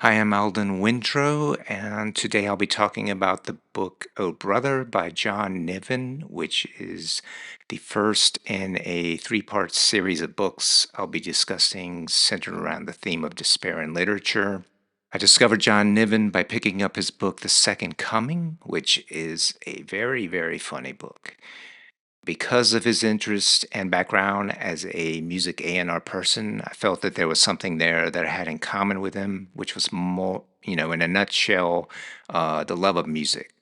Hi, I'm Alden Windrow, and today I'll be talking about the book Oh Brother by John Niven, which is the first in a three-part series of books I'll be discussing centered around the theme of despair in literature. I discovered John Niven by picking up his book The Second Coming, which is a very, very funny book. Because of his interest and background as a music A&R person, I felt that there was something there that I had in common with him, which was more, in a nutshell, the love of music.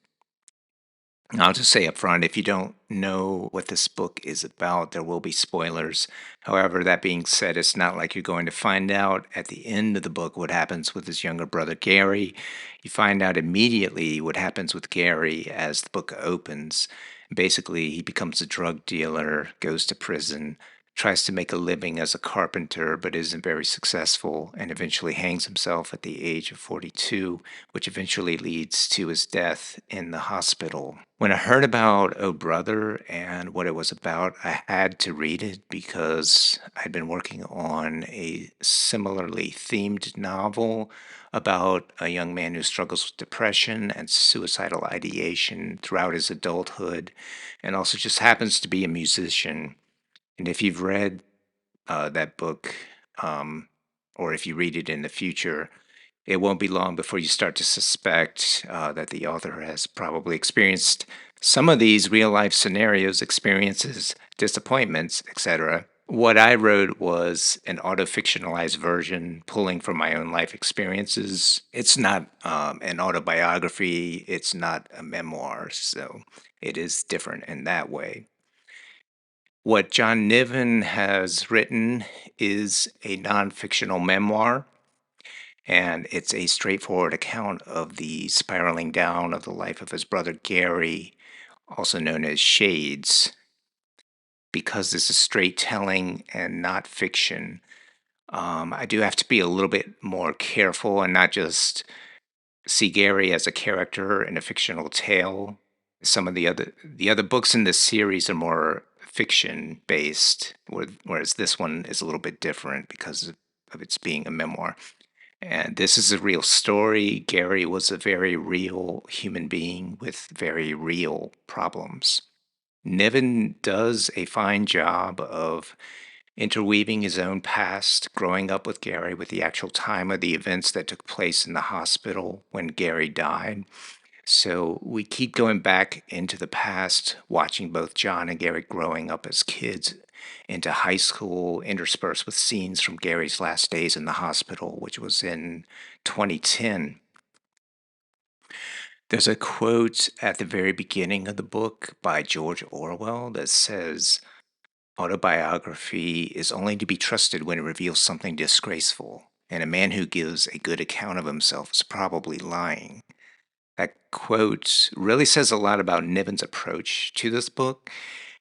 And I'll just say up front, if you don't know what this book is about, there will be spoilers. However, that being said, it's not like you're going to find out at the end of the book what happens with his younger brother Gary. You find out immediately what happens with Gary as the book opens. Basically, he becomes a drug dealer, goes to prison, tries to make a living as a carpenter, but isn't very successful, and eventually hangs himself at the age of 42, which eventually leads to his death in the hospital. When I heard about Oh Brother and what it was about, I had to read it because I'd been working on a similarly themed novel about a young man who struggles with depression and suicidal ideation throughout his adulthood, and also just happens to be a musician. And if you've read that book, um, or if you read it in the future, it won't be long before you start to suspect that the author has probably experienced some of these real life scenarios, experiences, disappointments, etc. What I wrote was an auto fictionalized version pulling from my own life experiences. It's not an autobiography, it's not a memoir, so it is different in that way. What John Niven has written is a non fictional memoir, and it's a straightforward account of the spiraling down of the life of his brother Gary, also known as Shades. Because this is straight telling and not fiction, I do have to be a little bit more careful and not just see Gary as a character in a fictional tale. Some of the other books in this series are more fiction based, whereas this one is a little bit different because of its being a memoir. And this is a real story. Gary was a very real human being with very real problems. Niven does a fine job of interweaving his own past, growing up with Gary, with the actual time of the events that took place in the hospital when Gary died. So we keep going back into the past, watching both John and Gary growing up as kids into high school, interspersed with scenes from Gary's last days in the hospital, which was in 2010. There's a quote at the very beginning of the book by George Orwell that says, autobiography is only to be trusted when it reveals something disgraceful, and a man who gives a good account of himself is probably lying. That quote really says a lot about Niven's approach to this book.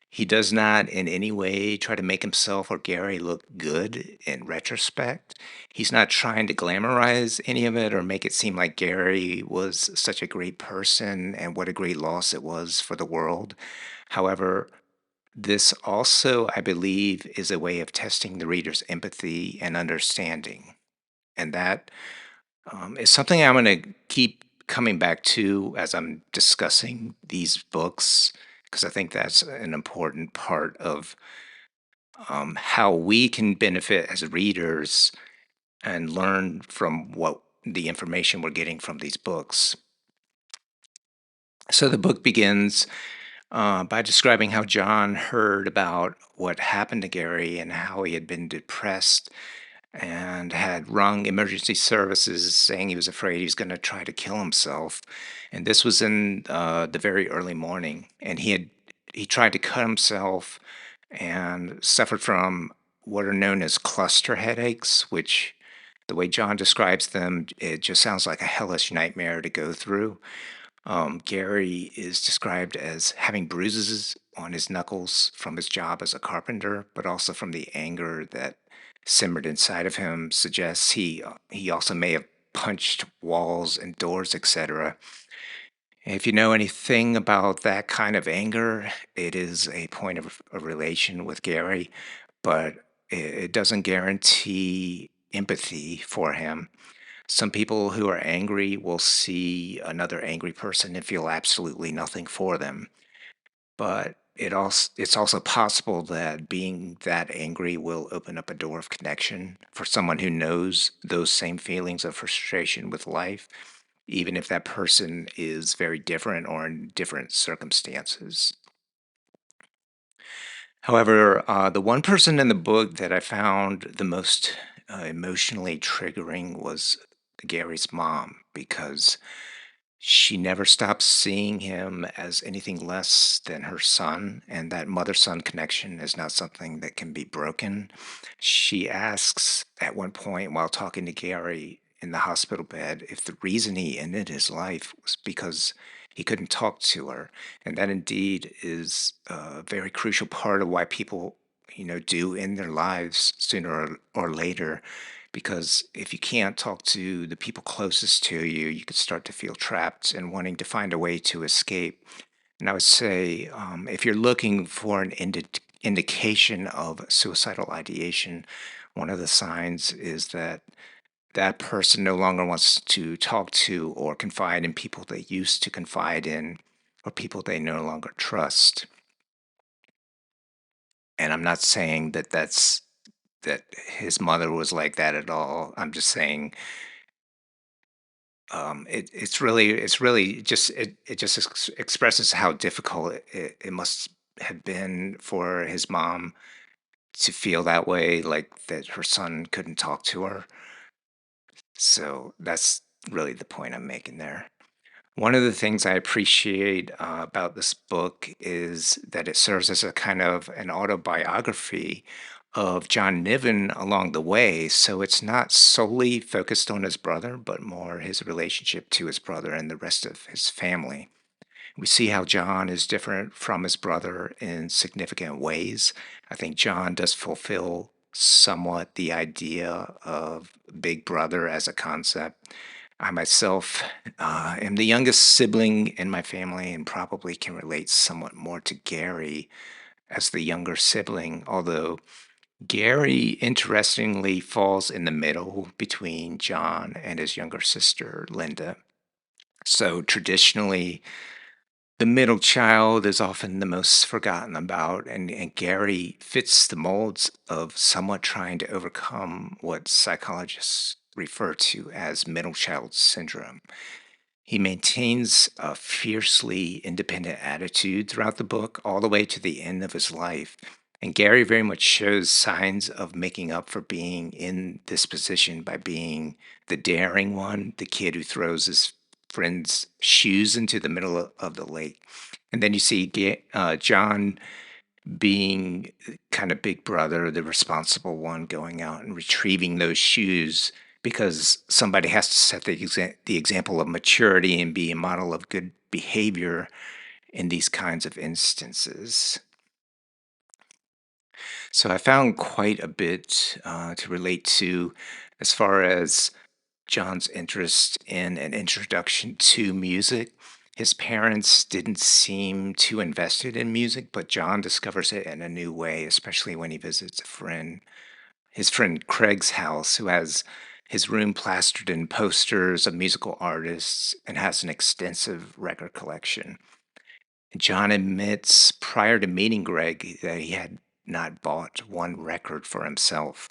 He does not in any way try to make himself or Gary look good in retrospect. He's not trying to glamorize any of it or make it seem like Gary was such a great person and what a great loss it was for the world. However, this also, I believe, is a way of testing the reader's empathy and understanding. And that is something I'm going to keep coming back to as I'm discussing these books, because I think that's an important part of how we can benefit as readers and learn from what the information we're getting from these books. So the book begins by describing how John heard about what happened to Gary and how he had been depressed and had rung emergency services saying he was afraid he was going to try to kill himself. And this was in the very early morning. And he tried to cut himself and suffered from what are known as cluster headaches, which the way John describes them, it just sounds like a hellish nightmare to go through. Gary is described as having bruises on his knuckles from his job as a carpenter, but also from the anger that simmered inside of him. Suggests he also may have punched walls and doors, etc. If you know anything about that kind of anger, it is a point of a relation with Gary, but it doesn't guarantee empathy for him. Some people who are angry will see another angry person and feel absolutely nothing for them. But it's also possible that being that angry will open up a door of connection for someone who knows those same feelings of frustration with life, even if that person is very different or in different circumstances. However, the one person in the book that I found the most emotionally triggering was Gary's mom, because she never stops seeing him as anything less than her son, and that mother son connection is not something that can be broken. She asks at one point while talking to Gary in the hospital bed if the reason he ended his life was because he couldn't talk to her. And that indeed is a very crucial part of why people, do end their lives sooner or later, because if you can't talk to the people closest to you, you could start to feel trapped and wanting to find a way to escape. And I would say, if you're looking for an indication of suicidal ideation, one of the signs is that that person no longer wants to talk to or confide in people they used to confide in, or people they no longer trust. And I'm not saying that his mother was like that at all. I'm just saying, it's really just it just expresses how difficult it must have been for his mom to feel that way, like that her son couldn't talk to her. So that's really the point I'm making there. One of the things I appreciate about this book is that it serves as a kind of an autobiography of John Niven along the way. So it's not solely focused on his brother, but more his relationship to his brother and the rest of his family. We see how John is different from his brother in significant ways. I think John does fulfill somewhat the idea of Big Brother as a concept. I myself am the youngest sibling in my family and probably can relate somewhat more to Gary as the younger sibling, although Gary interestingly falls in the middle between John and his younger sister, Linda. So traditionally, the middle child is often the most forgotten about, and Gary fits the molds of somewhat trying to overcome what psychologists refer to as middle child syndrome. He maintains a fiercely independent attitude throughout the book, all the way to the end of his life. And Gary very much shows signs of making up for being in this position by being the daring one, the kid who throws his friend's shoes into the middle of the lake. And then you see John being kind of big brother, the responsible one, going out and retrieving those shoes because somebody has to set the example of maturity and be a model of good behavior in these kinds of instances. So I found quite a bit to relate to as far as John's interest in an introduction to music. His parents didn't seem too invested in music, but John discovers it in a new way, especially when he visits his friend Craig's house, who has his room plastered in posters of musical artists and has an extensive record collection. John admits prior to meeting Greg that he had not bought one record for himself.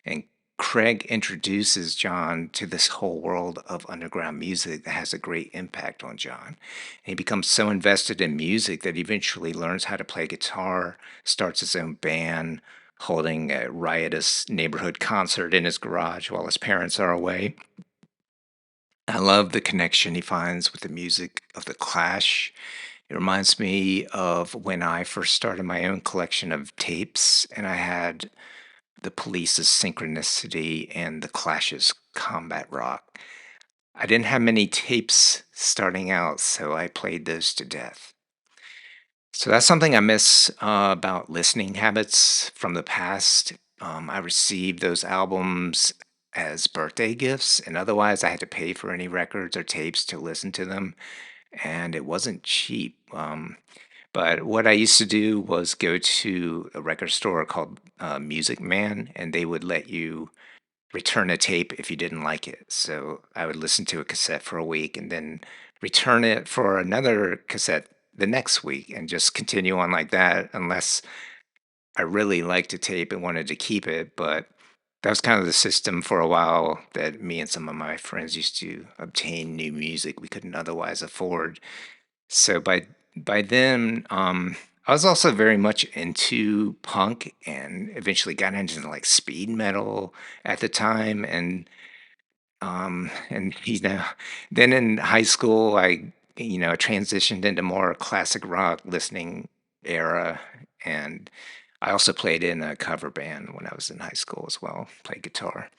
And Craig introduces John to this whole world of underground music that has a great impact on John. And he becomes so invested in music that he eventually learns how to play guitar, starts his own band, holding a riotous neighborhood concert in his garage while his parents are away. I love the connection he finds with the music of The Clash. It reminds me of when I first started my own collection of tapes, and I had the Police's Synchronicity and the Clash's Combat Rock. I didn't have many tapes starting out, so I played those to death. So that's something I miss about listening habits from the past. I received those albums as birthday gifts, and otherwise I had to pay for any records or tapes to listen to them, and it wasn't cheap. But what I used to do was go to a record store called Music Man, and they would let you return a tape if you didn't like it. So I would listen to a cassette for a week and then return it for another cassette the next week and just continue on like that unless I really liked a tape and wanted to keep it. But that was kind of the system for a while that me and some of my friends used to obtain new music we couldn't otherwise afford. So by then, I was also very much into punk and eventually got into like speed metal at the time. And then in high school, I transitioned into more classic rock listening era. And I also played in a cover band when I was in high school as well, played guitar.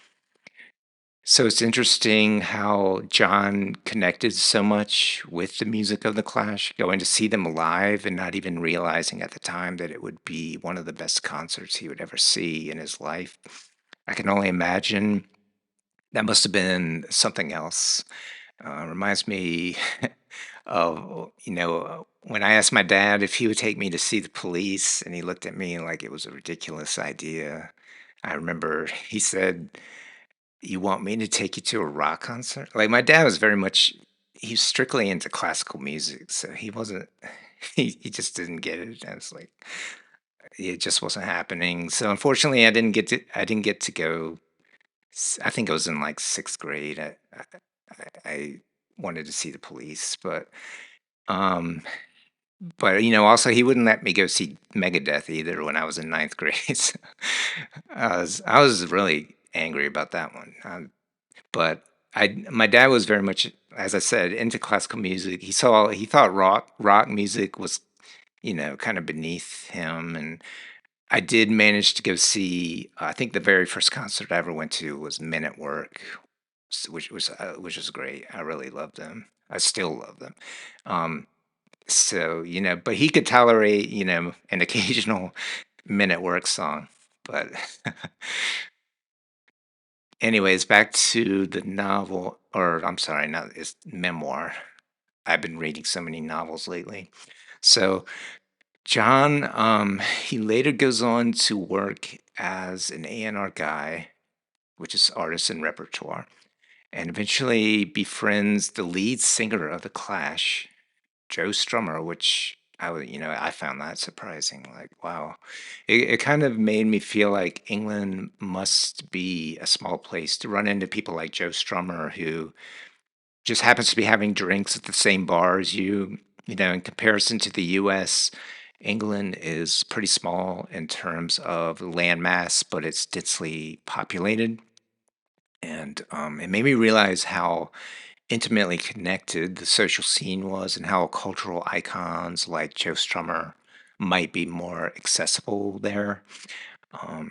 So it's interesting how John connected so much with the music of The Clash, going to see them live and not even realizing at the time that it would be one of the best concerts he would ever see in his life. I can only imagine that must have been something else. Reminds me of, when I asked my dad if he would take me to see the Police, and he looked at me like it was a ridiculous idea. I remember he said, "You want me to take you to a rock concert?" Like, my dad was very much he's strictly into classical music, so he wasn't he just didn't get it. I was like, it just wasn't happening. So, unfortunately, I didn't get to go. I think I was in, like, 6th grade. I wanted to see the Police, um also, he wouldn't let me go see Megadeth either when I was in ninth grade. So, I was really angry about that one. But my dad was very much, as I said, into classical music. He thought rock music was, kind of beneath him. And I did manage to go see. I think the very first concert I ever went to was Men at Work, which was great. I really loved them. I still love them. Um, but he could tolerate, an occasional Men at Work song. But anyways, back to the novel, or I'm sorry, not it's memoir. I've been reading so many novels lately. So John, he later goes on to work as an A&R guy, which is artist and repertoire, and eventually befriends the lead singer of the Clash, Joe Strummer, which I found that surprising. Like, wow, it kind of made me feel like England must be a small place to run into people like Joe Strummer who just happens to be having drinks at the same bar as you. In comparison to the US, England is pretty small in terms of land mass, but it's densely populated. And it made me realize how intimately connected the social scene was and how cultural icons like Joe Strummer might be more accessible there.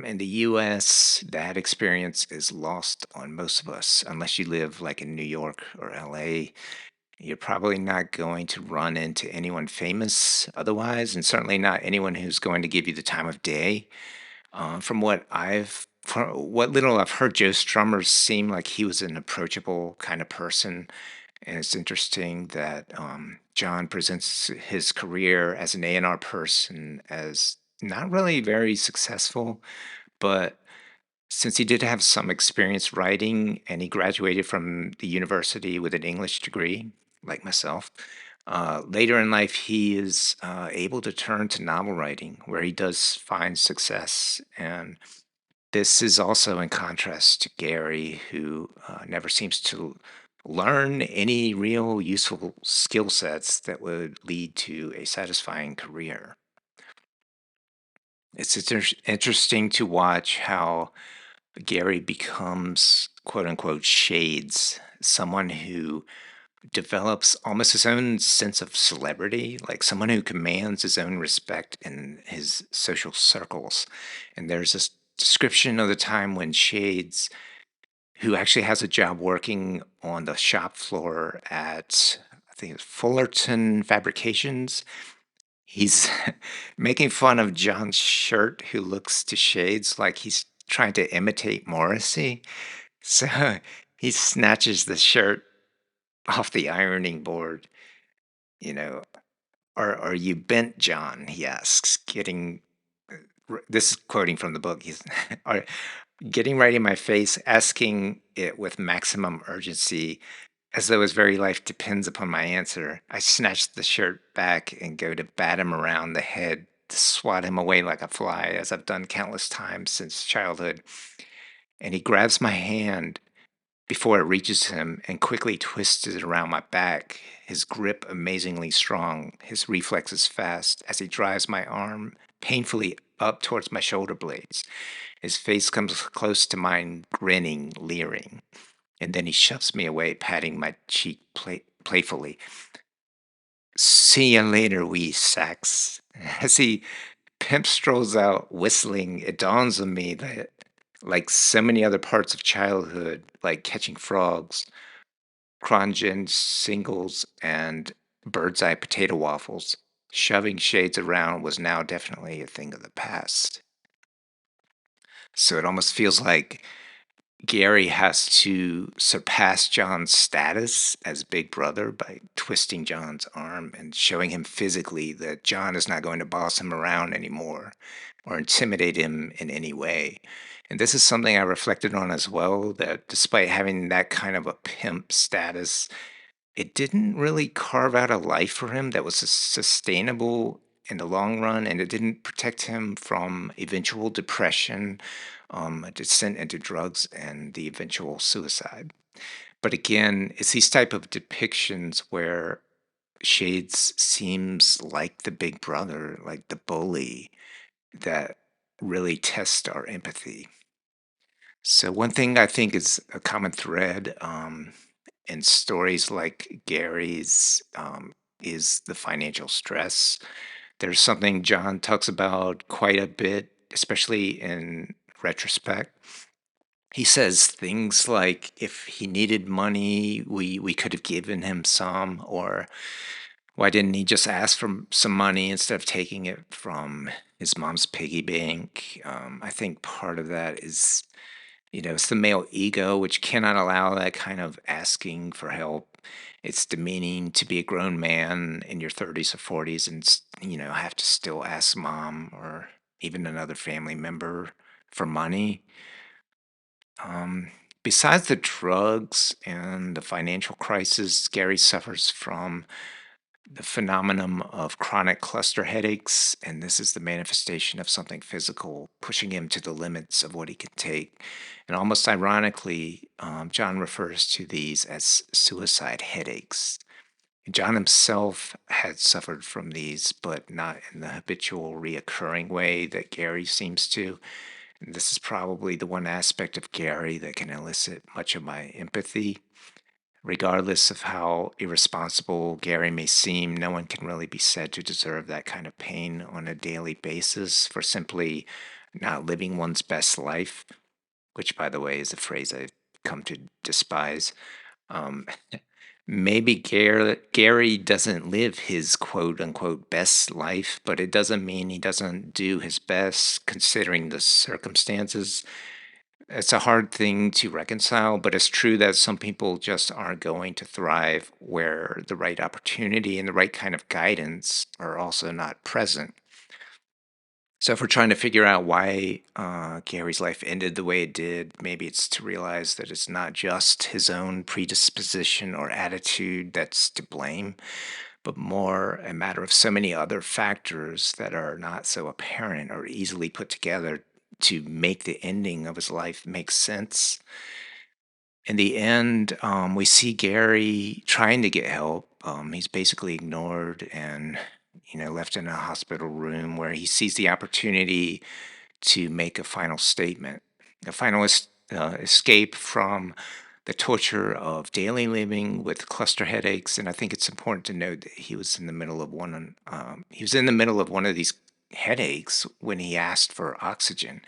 In the US, that experience is lost on most of us. Unless you live like in New York or LA, you're probably not going to run into anyone famous otherwise, and certainly not anyone who's going to give you the time of day. From what little I've heard, Joe Strummer seemed like he was an approachable kind of person, and it's interesting that John presents his career as an A&R person as not really very successful, but since he did have some experience writing and he graduated from the university with an English degree, like myself, later in life he is able to turn to novel writing where he does find success. And this is also in contrast to Gary, who never seems to learn any real useful skill sets that would lead to a satisfying career. It's interesting to watch how Gary becomes quote unquote shades, someone who develops almost his own sense of celebrity, like someone who commands his own respect in his social circles. And there's this description of the time when Shades, who actually has a job working on the shop floor at, I think it's Fullerton Fabrications, he's making fun of John's shirt, who looks to Shades like he's trying to imitate Morrissey. So he snatches the shirt off the ironing board, you know. Are you bent, John? He asks, getting. This is quoting from the book. Are getting right in my face, asking it with maximum urgency, as though his very life depends upon my answer. I snatch the shirt back and go to bat him around the head, to swat him away like a fly, as I've done countless times since childhood. And he grabs my hand before it reaches him and quickly twists it around my back, his grip amazingly strong, his reflexes fast, as he drives my arm painfully up towards my shoulder blades. His face comes close to mine, grinning, leering, and then he shoves me away, patting my cheek playfully. "See you later, wee Sax." As he pimp strolls out whistling, it dawns on me that, like so many other parts of childhood, like catching frogs, crongen singles, and bird's eye potato waffles, shoving shades around was now definitely a thing of the past. So it almost feels like Gary has to surpass John's status as big brother by twisting John's arm and showing him physically that John is not going to boss him around anymore or intimidate him in any way. And this is something I reflected on as well, that despite having that kind of a pimp status, it didn't really carve out a life for him that was sustainable in the long run, and it didn't protect him from eventual depression, a descent into drugs, and the eventual suicide. But again, it's these type of depictions where Shades seems like the big brother, like the bully, that really test our empathy. So one thing I think is a common thread in stories like Gary's is the financial stress. There's something John talks about quite a bit, especially in retrospect. He says things like, if he needed money, we could have given him some, or why didn't he just ask for some money instead of taking it from his mom's piggy bank? I think part of that is, it's the male ego, which cannot allow that kind of asking for help. It's demeaning to be a grown man in your 30s or 40s and, have to still ask mom or even another family member for money. Um, Besides the drugs and the financial crisis, Gary suffers from the phenomenon of chronic cluster headaches, and this is the manifestation of something physical, pushing him to the limits of what he can take. And almost ironically, John refers to these as suicide headaches. John himself had suffered from these, but not in the habitual, reoccurring way that Gary seems to. And this is probably the one aspect of Gary that can elicit much of my empathy. Regardless of how irresponsible Gary may seem, no one can really be said to deserve that kind of pain on a daily basis for simply not living one's best life, which, by the way, is a phrase I've come to despise. Um, Maybe Gary doesn't live his quote unquote best life, but it doesn't mean he doesn't do his best considering the circumstances. It's a hard thing to reconcile, but it's true that some people just aren't going to thrive where the right opportunity and the right kind of guidance are also not present. So, if we're trying to figure out why Gary's life ended the way it did, maybe it's to realize that it's not just his own predisposition or attitude that's to blame, but more a matter of so many other factors that are not so apparent or easily put together to make the ending of his life make sense. In the end, we see Gary trying to get help. He's basically ignored and, left in a hospital room where he sees the opportunity to make a final statement, a final escape from the torture of daily living with cluster headaches. And I think it's important to note that he was in the middle of one. He was in the middle of one of these headaches when he asked for oxygen.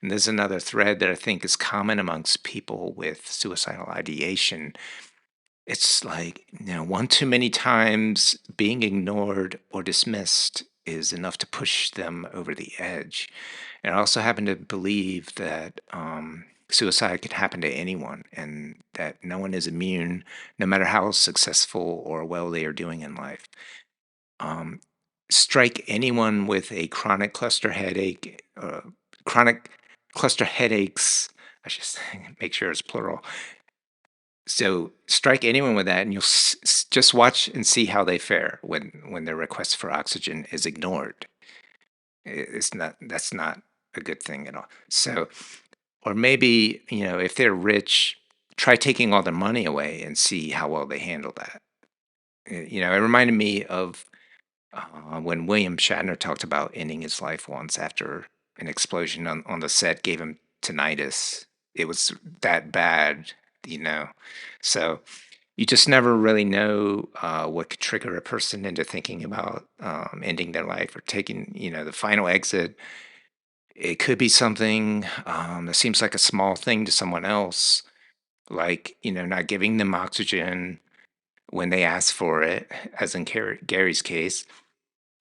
And there's another thread that I think is common amongst people with suicidal ideation. It's like, one too many times being ignored or dismissed is enough to push them over the edge. And I also happen to believe that suicide can happen to anyone and that no one is immune, no matter how successful or well they are doing in life. Um, Strike anyone with a chronic cluster headache, chronic cluster headaches. I should make sure it's plural. So strike anyone with that, and you'll just watch and see how they fare when their request for oxygen is ignored. It's not That's not a good thing at all. So, or maybe if they're rich, try taking all their money away and see how well they handle that. It reminded me of when William Shatner talked about ending his life once after an explosion on the set gave him tinnitus. It was that bad, you know. So you just never really know what could trigger a person into thinking about ending their life or taking, the final exit. It could be something that seems like a small thing to someone else, like, not giving them oxygen when they ask for it, as in Gary's case.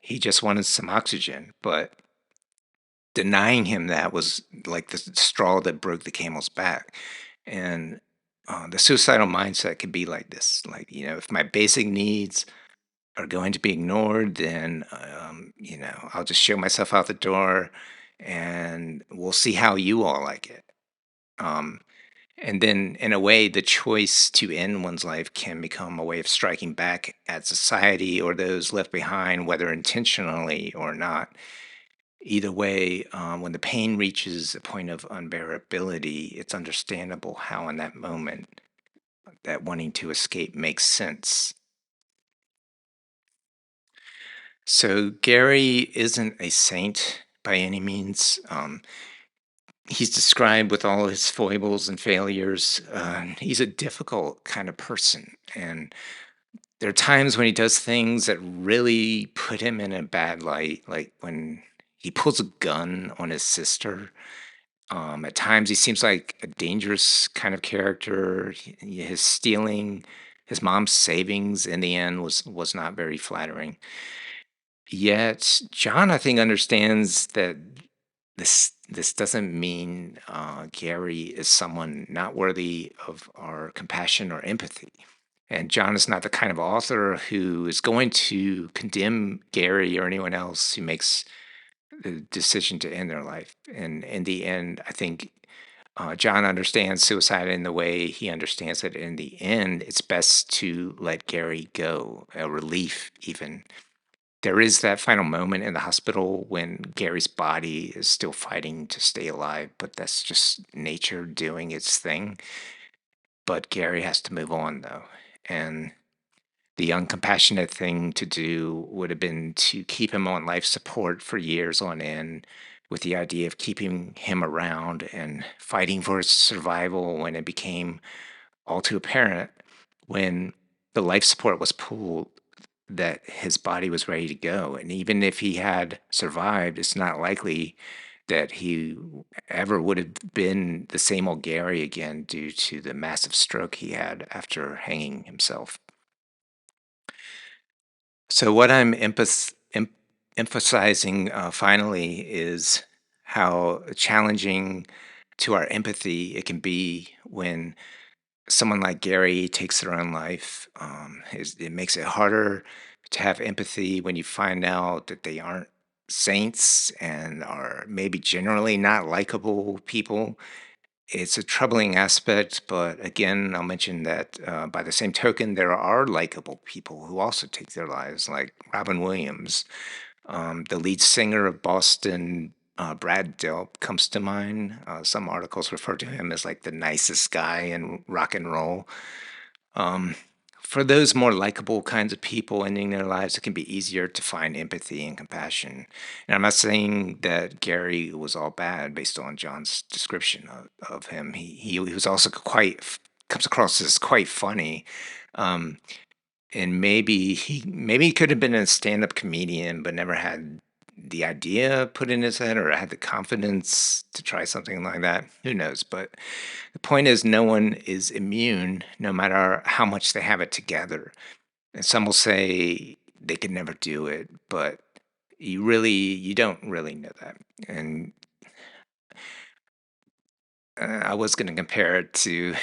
He just wanted some oxygen, but denying him that was like the straw that broke the camel's back. And the suicidal mindset could be like this, like, if my basic needs are going to be ignored, then, I'll just show myself out the door and we'll see how you all like it. Um, and then, in a way, the choice to end one's life can become a way of striking back at society or those left behind, whether intentionally or not. Either way, when the pain reaches a point of unbearability, it's understandable how, in that moment, that wanting to escape makes sense. So, Gary isn't a saint by any means. He's described with all his foibles and failures. He's a difficult kind of person. And there are times when he does things that really put him in a bad light, like when he pulls a gun on his sister. At times, he seems like a dangerous kind of character. His stealing his mom's savings in the end was not very flattering. Yet, John, I think, understands that this doesn't mean Gary is someone not worthy of our compassion or empathy. And John is not the kind of author who is going to condemn Gary or anyone else who makes the decision to end their life. And in the end, I think John understands suicide in the way he understands it. In the end, it's best to let Gary go, a relief, even. There is that final moment in the hospital when Gary's body is still fighting to stay alive, but that's just nature doing its thing. But Gary has to move on, though. And the uncompassionate thing to do would have been to keep him on life support for years on end, with the idea of keeping him around and fighting for his survival when it became all too apparent when the life support was pulled that his body was ready to go. And even if he had survived, it's not likely that he ever would have been the same old Gary again due to the massive stroke he had after hanging himself. So, what I'm emphasizing finally is how challenging to our empathy it can be when someone like Gary takes their own life. It makes it harder to have empathy when you find out that they aren't saints and are maybe generally not likable people. It's a troubling aspect, but again, I'll mention that by the same token, there are likable people who also take their lives, like Robin Williams, the lead singer of Boston. Brad Delp comes to mind. Some articles refer to him as like the nicest guy in rock and roll. Um, for those more likable kinds of people ending their lives, it can be easier to find empathy and compassion. And I'm not saying that Gary was all bad based on John's description of him. He was also comes across as quite funny. Um, and maybe he could have been a stand-up comedian, but never had the idea put in his head or had the confidence to try something like that. Who knows? But the point is, no one is immune, no matter how much they have it together. And some will say they could never do it, but you don't really know that. And I was going to compare it to,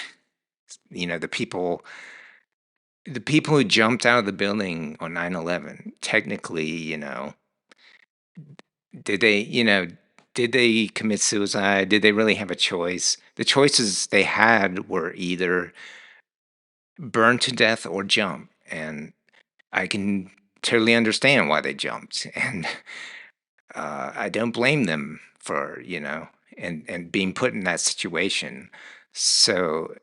the people who jumped out of the building on 9/11. Technically, did they, Did they commit suicide? Did they really have a choice? The choices they had were either burn to death or jump, and I can totally understand why they jumped, and I don't blame them for, and being put in that situation. So,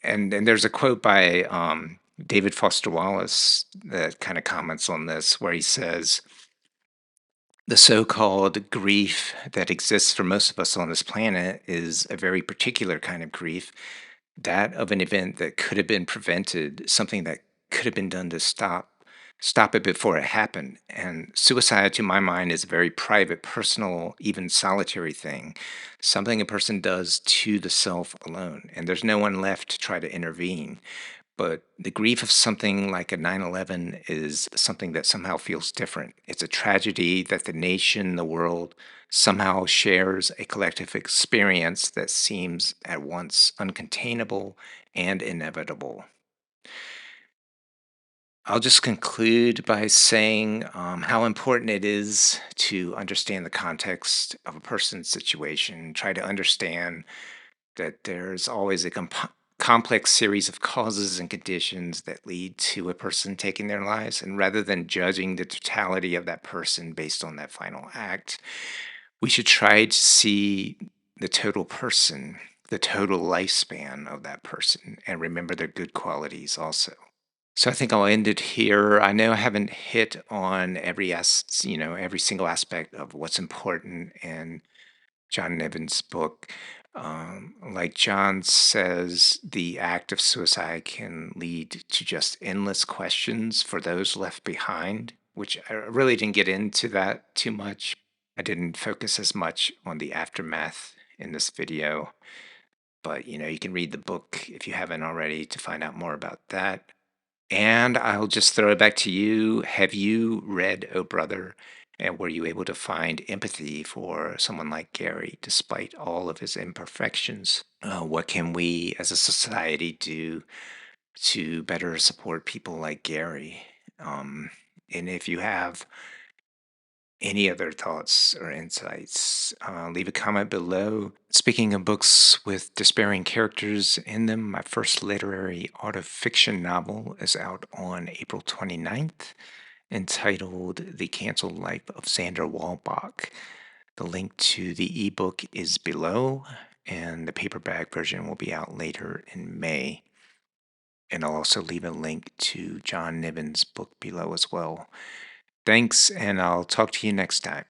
and there's a quote by David Foster Wallace that kind of comments on this, where he says, "The so-called grief that exists for most of us on this planet is a very particular kind of grief, that of an event that could have been prevented, something that could have been done to stop it before it happened. And suicide, to my mind, is a very private, personal, even solitary thing, something a person does to the self alone. And there's no one left to try to intervene. But the grief of something like a 9/11 is something that somehow feels different. It's a tragedy that the nation, the world, somehow shares a collective experience that seems at once uncontainable and inevitable." I'll just conclude by saying how important it is to understand the context of a person's situation, try to understand that there's always a complex series of causes and conditions that lead to a person taking their lives. And rather than judging the totality of that person based on that final act, we should try to see the total person, the total lifespan of that person, and remember their good qualities also. So I think I'll end it here. I know I haven't hit on every single aspect of what's important in John Niven's book. Like John says, the act of suicide can lead to just endless questions for those left behind, which I really didn't get into that too much. I didn't focus as much on the aftermath in this video, but you can read the book if you haven't already to find out more about that. And I'll just throw it back to you. Have you read Oh Brother? And were you able to find empathy for someone like Gary despite all of his imperfections? What can we as a society do to better support people like Gary? And if you have any other thoughts or insights, leave a comment below. Speaking of books with despairing characters in them, my first literary autofiction novel is out on April 29th, entitled The Canceled Life of Sandra Walbach. The link to the ebook is below, and the paperback version will be out later in May. And I'll also leave a link to John Niven's book below as well. Thanks, and I'll talk to you next time.